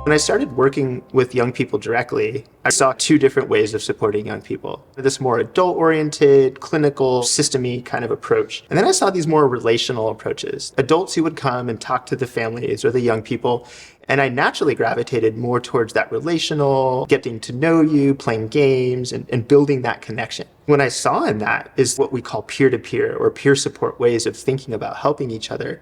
When I started working with young people directly, I saw two different ways of supporting young people. This more adult-oriented, clinical, system-y kind of approach. And then I saw these more relational approaches. Adults who would come and talk to the families or the young people, and I naturally gravitated more towards that relational, getting to know you, playing games, and building that connection. What I saw in that is what we call peer-to-peer or peer support ways of thinking about helping each other.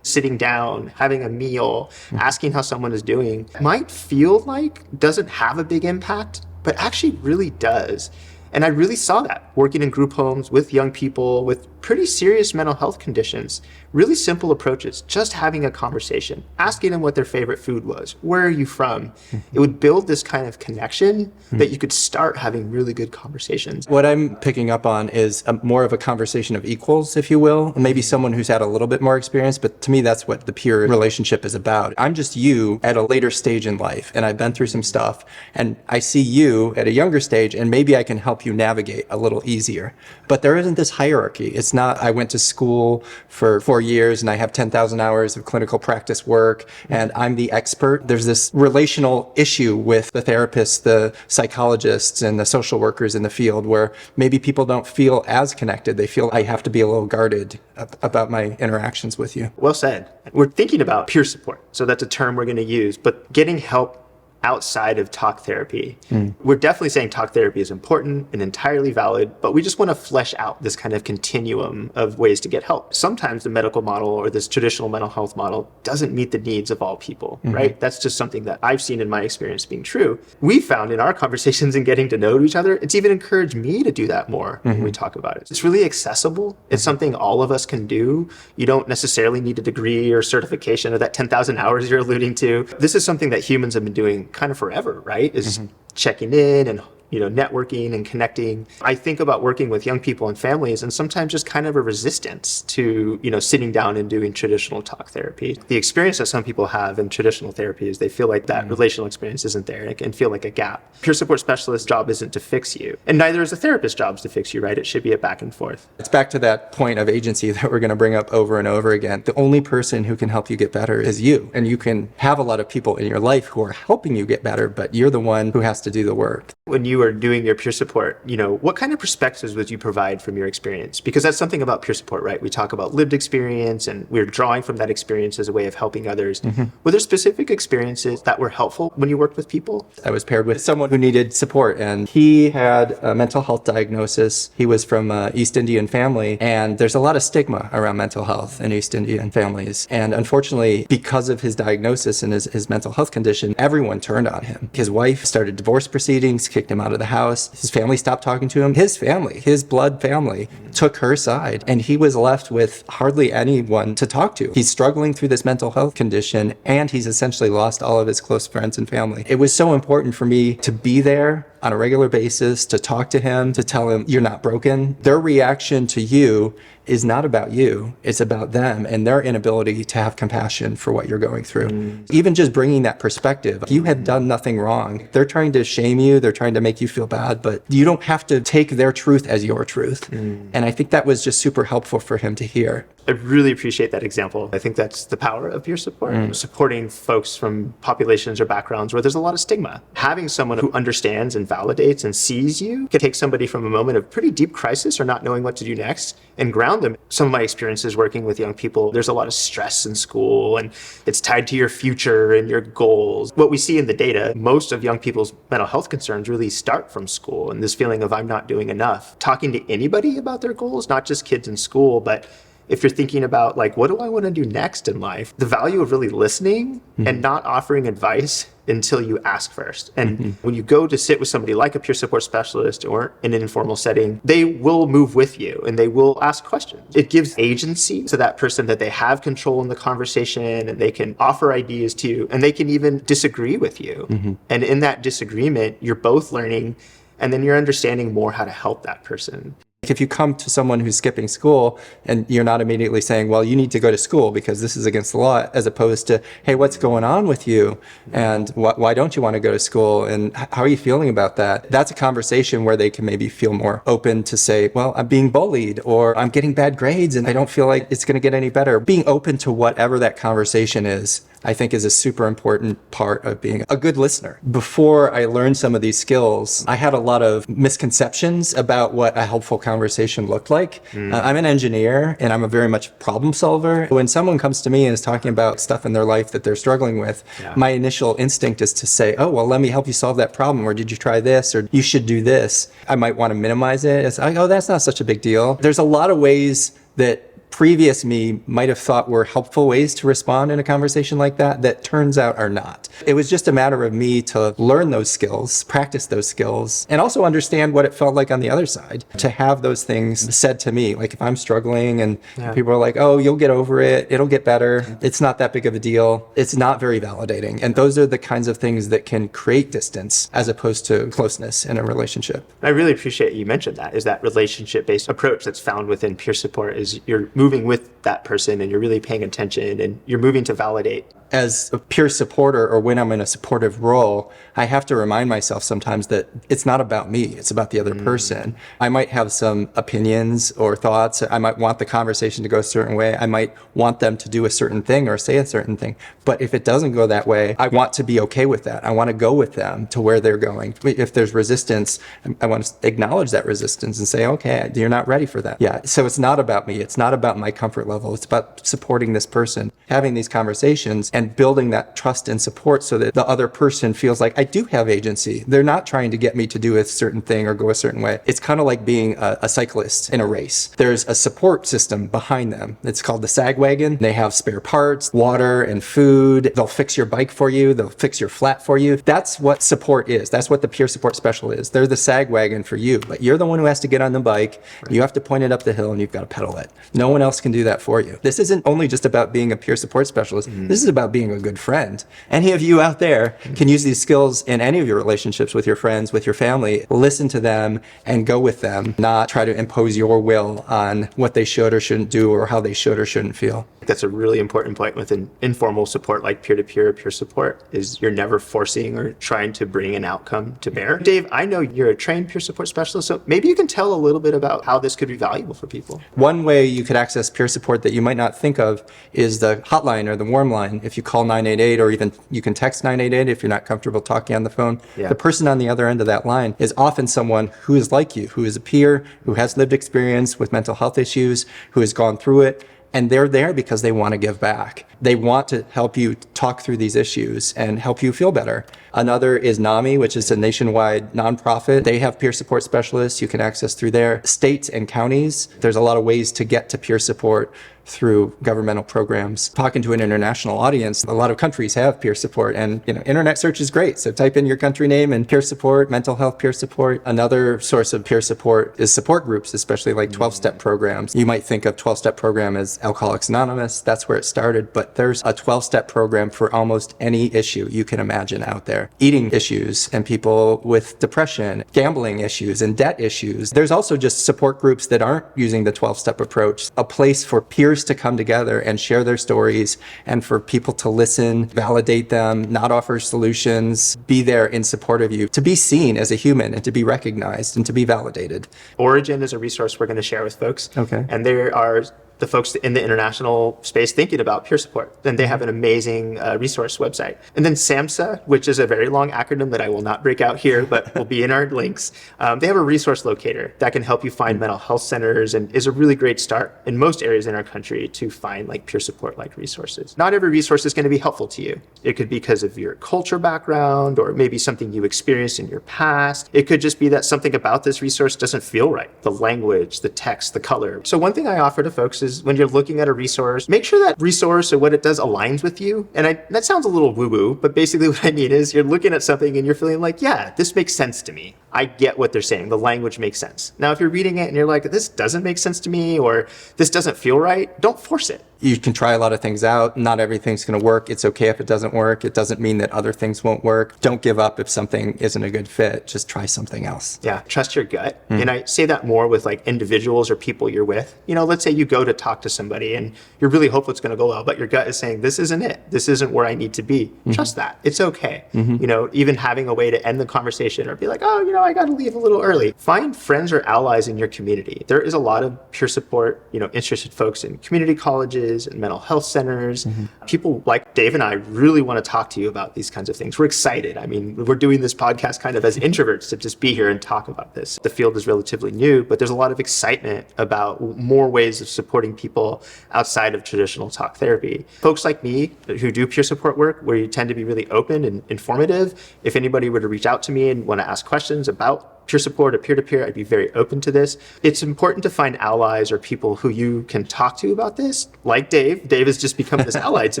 Sitting down, having a meal, asking how someone is doing might feel like doesn't have a big impact, but actually really does. And I really saw that working in group homes with young people with pretty serious mental health conditions. Really simple approaches, just having a conversation, asking them what their favorite food was, where are you from? It would build this kind of connection that you could start having really good conversations. What I'm picking up on is more of a conversation of equals, if you will, maybe someone who's had a little bit more experience, but to me, that's what the peer relationship is about. I'm just you at a later stage in life, and I've been through some stuff, and I see you at a younger stage, and maybe I can help you navigate a little easier. But there isn't this hierarchy. It's not, I went to school for 4 years and I have 10,000 hours of clinical practice work and I'm the expert. There's this relational issue with the therapists, the psychologists, and the social workers in the field where maybe people don't feel as connected. They feel I have to be a little guarded about my interactions with you. Well said. We're thinking about peer support. So that's a term we're going to use, but getting help outside of talk therapy. We're definitely saying talk therapy is important and entirely valid, but we just want to flesh out this kind of continuum of ways to get help. Sometimes the medical model or this traditional mental health model doesn't meet the needs of all people, right? That's just something that I've seen in my experience being true. We found in our conversations and getting to know each other, it's even encouraged me to do that more when we talk about it. It's really accessible. It's something all of us can do. You don't necessarily need a degree or certification or that 10,000 hours you're alluding to. This is something that humans have been doing kind of forever, right? Is checking in and networking and connecting. I think about working with young people and families and sometimes just kind of a resistance to, sitting down and doing traditional talk therapy. The experience that some people have in traditional therapy is they feel like that relational experience isn't there and it can feel like a gap. Peer support specialist's job isn't to fix you. And neither is a therapist's job to fix you, right? It should be a back and forth. It's back to that point of agency that we're going to bring up over and over again. The only person who can help you get better is you. And you can have a lot of people in your life who are helping you get better, but you're the one who has to do the work. When you are doing your peer support, what kind of perspectives would you provide from your experience? Because that's something about peer support, right? We talk about lived experience and we're drawing from that experience as a way of helping others. Were there specific experiences that were helpful when you worked with people? I was paired with someone who needed support and he had a mental health diagnosis. He was from an East Indian family and there's a lot of stigma around mental health in East Indian families. And unfortunately, because of his diagnosis and his mental health condition, everyone turned on him. His wife started divorce proceedings, kicked him out of the house. His family stopped talking to him. His family, his blood family, took her side, and he was left with hardly anyone to talk to. He's struggling through this mental health condition, and he's essentially lost all of his close friends and family. It was so important for me to be there on a regular basis, to talk to him, to tell him, you're not broken. Their reaction to you is not about you. It's about them and their inability to have compassion for what you're going through. Even just bringing that perspective, you have done nothing wrong. They're trying to shame you. They're trying to make you feel bad, but you don't have to take their truth as your truth. And I think that was just super helpful for him to hear. I really appreciate that example. I think that's the power of peer support. Supporting folks from populations or backgrounds where there's a lot of stigma. Having someone who understands and validates and sees you can take somebody from a moment of pretty deep crisis or not knowing what to do next and ground them. Some of my experiences working with young people, there's a lot of stress in school and it's tied to your future and your goals. What we see in the data, most of young people's mental health concerns really start from school and this feeling of I'm not doing enough. Talking to anybody about their goals, not just kids in school, but if you're thinking about what do I want to do next in life, the value of really listening and not offering advice until you ask first. And when you go to sit with somebody like a peer support specialist or in an informal setting, they will move with you and they will ask questions. It gives agency to that person that they have control in the conversation and they can offer ideas to you and they can even disagree with you. And in that disagreement, you're both learning and then you're understanding more how to help that person. If you come to someone who's skipping school and you're not immediately saying, well, you need to go to school because this is against the law, as opposed to, hey, what's going on with you? And why don't you want to go to school? And how are you feeling about that? That's a conversation where they can maybe feel more open to say, well, I'm being bullied or I'm getting bad grades and I don't feel like it's going to get any better. Being open to whatever that conversation is I think is a super important part of being a good listener. Before I learned some of these skills, I had a lot of misconceptions about what a helpful conversation looked like. I'm an engineer and I'm a very much problem solver. When someone comes to me and is talking about stuff in their life that they're struggling with, my initial instinct is to say, oh, well, let me help you solve that problem. Or did you try this? Or you should do this. I might want to minimize it. It's like, oh, that's not such a big deal. There's a lot of ways that previous me might have thought were helpful ways to respond in a conversation like that turns out are not. It was just a matter of me to learn those skills, practice those skills, and also understand what it felt like on the other side to have those things said to me. Like if I'm struggling and people are like, oh, you'll get over it, it'll get better, it's not that big of a deal, it's not very validating. And those are the kinds of things that can create distance as opposed to closeness in a relationship. I really appreciate you mentioned that, is that relationship-based approach that's found within peer support is you're moving with that person and you're really paying attention and you're moving to validate. As a peer supporter, or when I'm in a supportive role, I have to remind myself sometimes that it's not about me, it's about the other person. I might have some opinions or thoughts. I might want the conversation to go a certain way. I might want them to do a certain thing or say a certain thing. But if it doesn't go that way, I want to be okay with that. I want to go with them to where they're going. If there's resistance, I want to acknowledge that resistance and say, okay, you're not ready for that. Yeah, so it's not about me. It's not about my comfort level. It's about supporting this person, having these conversations, and building that trust and support so that the other person feels like I do have agency. They're not trying to get me to do a certain thing or go a certain way. It's kind of like being a cyclist in a race. There's a support system behind them. It's called the sag wagon. They have spare parts, water and food. They'll fix your bike for you. They'll fix your flat for you. That's what support is. That's what the peer support special is. They're the sag wagon for you, but you're the one who has to get on the bike. Right. You have to point it up the hill and you've got to pedal it. No one else can do that for you. This isn't only just about being a peer support specialist. This is about being a good friend. Any of you out there can use these skills in any of your relationships with your friends, with your family. Listen to them and go with them, not try to impose your will on what they should or shouldn't do or how they should or shouldn't feel. That's a really important point with an informal support like peer-to-peer peer support is you're never forcing or trying to bring an outcome to bear. Dave, I know you're a trained peer support specialist, so maybe you can tell a little bit about how this could be valuable for people. One way you could access peer support that you might not think of is the hotline or the Warmline. If you call 988 or even you can text 988 if you're not comfortable talking on the phone. The person on the other end of that line is often someone who is like you, who is a peer, who has lived experience with mental health issues, who has gone through it. And they're there because they want to give back. They want to help you talk through these issues and help you feel better. Another is NAMI, which is a nationwide nonprofit. They have peer support specialists you can access through there. States and counties, there's a lot of ways to get to peer support through governmental programs. Talking to an international audience, a lot of countries have peer support, and internet search is great. So type in your country name and peer support, mental health peer support. Another source of peer support is support groups, especially like 12-step programs. You might think of 12-step program as Alcoholics Anonymous. That's where it started, but there's a 12-step program for almost any issue you can imagine out there. Eating issues and people with depression, gambling issues and debt issues. There's also just support groups that aren't using the 12-step approach, a place for peers to come together and share their stories and for people to listen, validate them, not offer solutions, be there in support of you, to be seen as a human and to be recognized and to be validated. Origin is a resource we're going to share with folks. Okay. And there are the folks in the international space thinking about peer support. And they have an amazing resource website. And then SAMHSA, which is a very long acronym that I will not break out here, but will be in our links. They have a resource locator that can help you find mental health centers and is a really great start in most areas in our country to find like peer support like resources. Not every resource is going to be helpful to you. It could be because of your culture background or maybe something you experienced in your past. It could just be that something about this resource doesn't feel right. The language, the text, the color. So one thing I offer to folks is when you're looking at a resource, make sure that resource or what it does aligns with you. And that sounds a little woo-woo, but basically what I mean is you're looking at something and you're feeling like, yeah, this makes sense to me. I get what they're saying. The language makes sense. Now, if you're reading it and you're like, this doesn't make sense to me, or this doesn't feel right, don't force it. You can try a lot of things out. Not everything's going to work. It's okay if it doesn't work. It doesn't mean that other things won't work. Don't give up if something isn't a good fit. Just try something else. Yeah, trust your gut. And I say that more with like individuals or people you're with. Let's say you go to talk to somebody and you're really hopeful it's going to go well, but your gut is saying, this isn't it. This isn't where I need to be. Trust that. It's okay. Even having a way to end the conversation or be like, oh, I got to leave a little early. Find friends or allies in your community. There is a lot of peer support, interested folks in community colleges, colleges and mental health centers. People like Dave and I really want to talk to you about these kinds of things. We're excited. I mean, we're doing this podcast kind of as introverts to just be here and talk about this. The field is relatively new, but there's a lot of excitement about more ways of supporting people outside of traditional talk therapy. Folks like me who do peer support work, where you tend to be really open and informative, if anybody were to reach out to me and want to ask questions about peer support or peer-to-peer, I'd be very open to this. It's important to find allies or people who you can talk to about this, like Dave. Dave has just become this ally to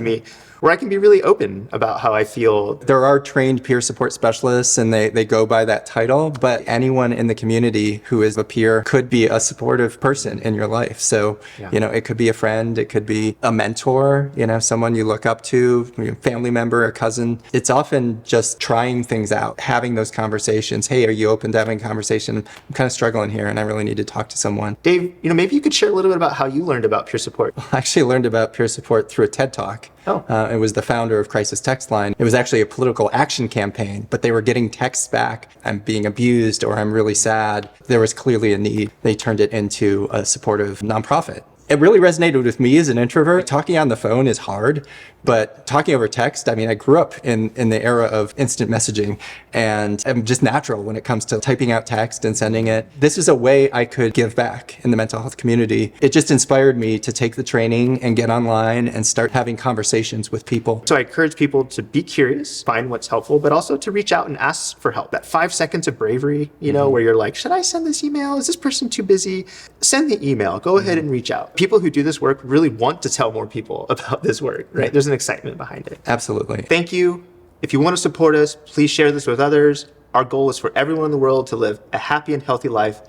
me, where I can be really open about how I feel. There are trained peer support specialists, and they go by that title, but anyone in the community who is a peer could be a supportive person in your life. So, it could be a friend, it could be a mentor, someone you look up to, a family member, a cousin. It's often just trying things out, having those conversations. Hey, are you open to having a conversation? I'm kind of struggling here and I really need to talk to someone. Dave, maybe you could share a little bit about how you learned about peer support. I actually learned about peer support through a TED Talk. It was the founder of Crisis Text Line. It was actually a political action campaign, but they were getting texts back, I'm being abused or I'm really sad. There was clearly a need. They turned it into a supportive nonprofit. It really resonated with me as an introvert. Talking on the phone is hard, but talking over text, I grew up in the era of instant messaging, and I'm just natural when it comes to typing out text and sending it. This is a way I could give back in the mental health community. It just inspired me to take the training and get online and start having conversations with people. So I encourage people to be curious, find what's helpful, but also to reach out and ask for help. That 5 seconds of bravery, where you're like, should I send this email? Is this person too busy? Send the email. Go ahead and reach out. People who do this work really want to tell more people about this work, right? There's an excitement behind it. Absolutely. Thank you. If you want to support us, please share this with others. Our goal is for everyone in the world to live a happy and healthy life,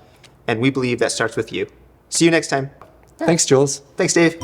and we believe that starts with you. See you next time. Thanks, Jules. Thanks, Dave.